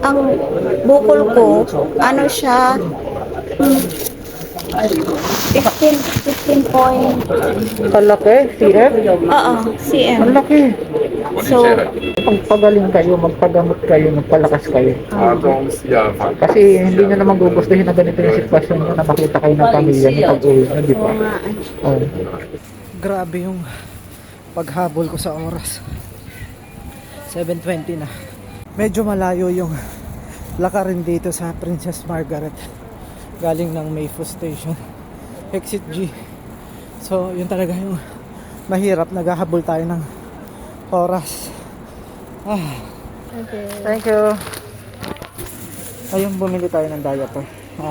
ang bukol ko, ano siya, 15 point, Ang laki, CF? oo, cm. Ang laki. So, Pagpagaling kayo, magpagamot kayo, magpalakas kayo. Kasi hindi nyo naman gugustuhin na ganito yung sitwasyon nyo na makita kayo ng pamilya nyo pag-uwi nyo, di ba? oo nga. Oh. Grabe yung paghabol ko sa oras. 7:20 na. Medyo malayo yung lakarin dito sa Princess Margaret. Galing ng Mayfu Station. Exit G. So, yun talaga yung mahirap. Naghahabol tayo ng oras. Okay. Thank you. Ayun, bumili tayo ng diaper.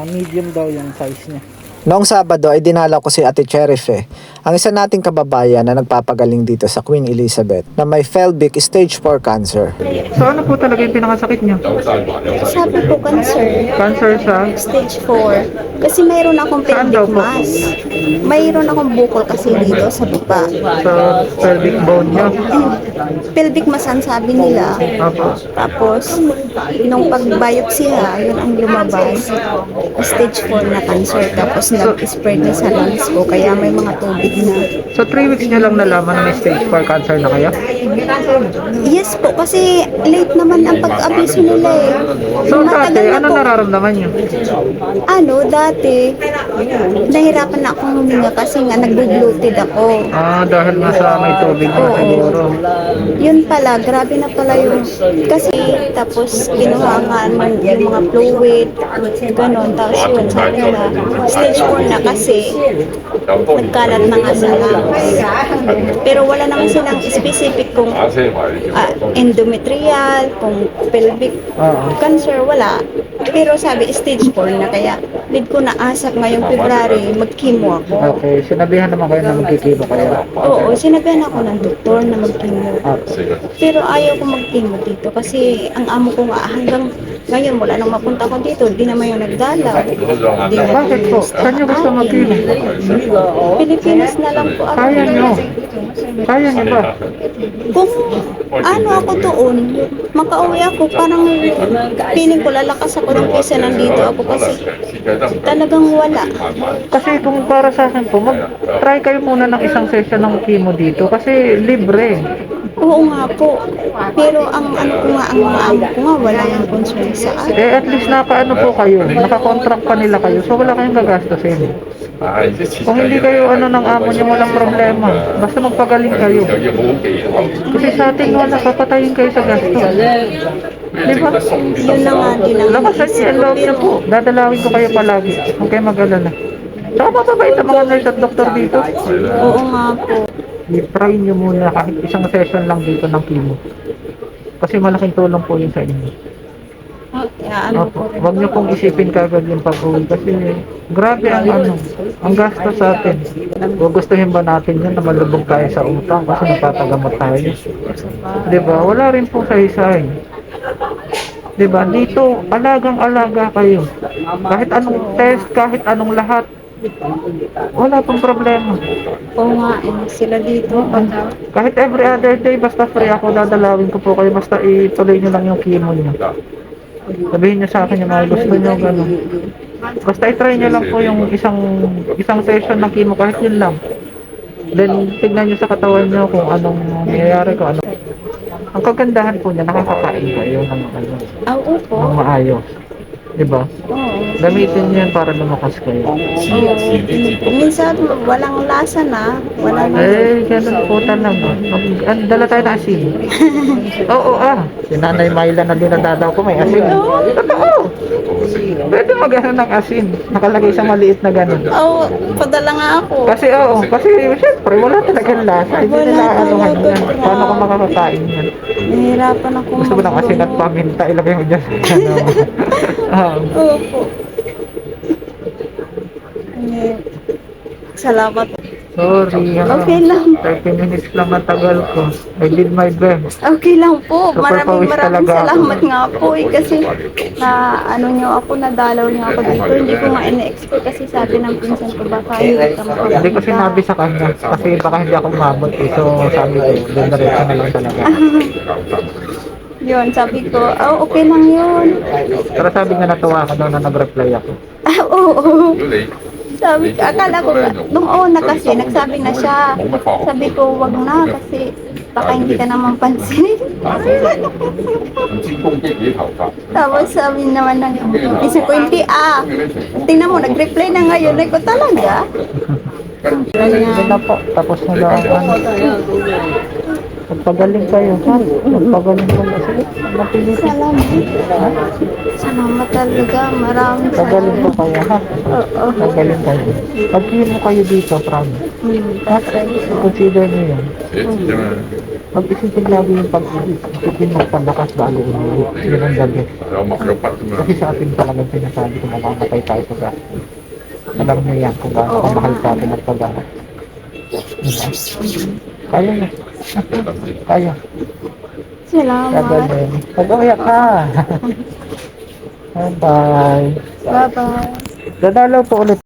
Medium daw yung size niya. Noong Sabado ay dinala ko si Ate Cherife, ang isa nating kababayan na nagpapagaling dito sa Queen Elizabeth na may pelvic stage 4 cancer. So ano po talaga yung pinakasakit niyo? Sabi ko cancer, Cancer sa? stage 4. Kasi mayroon akong Saan daw pelvic po? mass. Mayroon akong bukol kasi dito sa baba. Sa pelvic bone niyo? Pelvic mass ang sabi nila. Opo. Tapos, nung pag-biopsy yun ang lumabas. Stage 4 na cancer. Tapos nag-spread na sa lungs ko. Kaya may mga tubig na. So 3 weeks niyo lang nalaman na may stage 4 cancer na kayo? Yes po, kasi late naman ang pag-abiso nila eh. So dati, Matagal na ano po. nararamdaman niyo? Dati, nahirapan na akong huminga kasi nga nag-bloated ako. Dahil nga sa may tubig na Oo. siguro. Yun pala, grabe na pala yung, kasi tapos kinuha nga yung mga fluid, ganon, tapos yun, sabi nila, stage 4 na kasi, nagkalat na nga sa lungs. Pero wala naman silang specific kung endometrial, kung pelvic cancer, wala. Pero sabi, stage 4 na, kaya need ko naasap ngayong February, mag-chemo ako. Okay, sinabihan naman kayo na magkikibo kayo. Oo, sinabihan ako ng doktor na mag-chemo. Pero ayaw ko mag-chemo dito kasi ang amo ko nga hanggang ngayon wala nang mapunta ko dito, di naman yung nagdalaw. Di na Bakit po? Saan niyo gusto magkibo? Pilipinas na lang po ako. Kaya niyo. Kaya niyo ba? Kung ano ako doon, makauwi ako, parang feeling ko lalakas ako ng kesa nandito ako kasi talagang wala. Kasi kung para sa akin po, mag-try kayo muna ng isang session ng chemo dito kasi libre. Oo nga po. Pero ang ano ko nga, ang mga amo ko nga, wala yung concern sa akin. At least nakaano po kayo, nakakontract pa nila kayo, so wala kayong gagastusin. Kung hindi kayo ano ng amo niyo, walang problema. Basta magpagaling kayo. Kasi sa atin wala, papatayin kayo sa gasto. Diba? Yun na nga din ang Lakasan niyo ang loob niyo po. Dadalawin ko kayo palagi. Huwag kayo mag-alala. Saka mababait ang mga nurse at doktor dito. Oo nga po. I-try niyo muna kahit isang session lang dito ng chemo. Kasi malaking tulong po yun sa inyo. Kaya ano po. Huwag niyo pong isipin kagad yung pag-uwi kasi grabe ang ang gasto sa atin. Gugustuhin ba natin yun na malubog tayo sa utang kasi nagpatagamot tayo? Diba? Wala rin po sa isahin. Diba? Dito, alagang-alaga kayo. Kahit anong test, kahit anong lahat, wala pong problema. Oo nga, sila dito. Kahit every other day, basta free ako, dadalawin ko po kayo. Basta ituloy nyo lang yung chemo nyo. Sabihin nyo sa akin yung mga gusto nyo, gano'n. Basta i-try nyo lang po yung isang session ng chemo, kahit yun lang. Then, tignan nyo sa katawan nyo kung anong nangyayari, kung ano. Ang kagandahan po niya, nakakakain kayo ng Opo. maayos. Diba? Oo. Gamitin nyo yan para lumakas kayo. Minsan, walang lasa na. Wala na. Ganun po talaga. Dala tayo na asin. Oo, si Nanay Myla na dinadadaw ko may asin. Totoo. Pwede mag-ano ng asin. Nakalagay sa maliit na ganun. Oo, padala nga ako. Kasi syempre wala talagang lasa. Hindi Wala nila anuhan talaga, yan. Paano ko makakakain yan? Nahihirapan ako. Gusto mo ng asin at paminta, ilagay mo dyan. Opo. Salamat. Sorry. Okay lang. 30 minutes lang ang tagal ko. I did my best. Okay lang po. Super Maraming pawis maraming talaga ako. salamat nga po kasi na ano niyo ako, nadalaw niyo ako dito. Hindi ko nga ina-expect kasi sabi ng pinsan ko baka hindi ka Hindi ko sinabi sa kanya kasi baka hindi ako umabot eh. So sabi ko, diretso na lang talaga. Yun, sabi ko, oh, okay lang yun. Pero sabi nga natuwa ka daw na nag-reply ako. Oo. Sabi ko, akala ko, nung una kasi, nagsabi na siya. Sabi ko, wag na kasi baka hindi ka naman pansin. Tapos sabi naman ng isip ko, hindi tingnan mo, nag-reply na ngayon. Ay ko talaga. Yun na po, tapos na daw ang magpagaling kayo, ha? Magpagaling kayo kasi napili. Salamat. Salamat talaga. Maraming Magaling po salamat. kayo, ha? Oo. Magaling kayo. Pag-iin mo kayo dito, promise. Ha? Consider niyo yun. Mag-isipin lagi yung pag-ibig. Isipin mo palakas bago umuwi. Yun ang gabi. Kasi sa atin talagang sinasabi kung mamamatay tayo sa gasto. Alam niyo yan kung gaano kamahal sa atin ang pag-aaral. Diba? Kaya na. Kaya. Salamat. Gagaling. Pag-uwiyak ka. Bye-bye. Bye-bye. Dadalaw po ulit.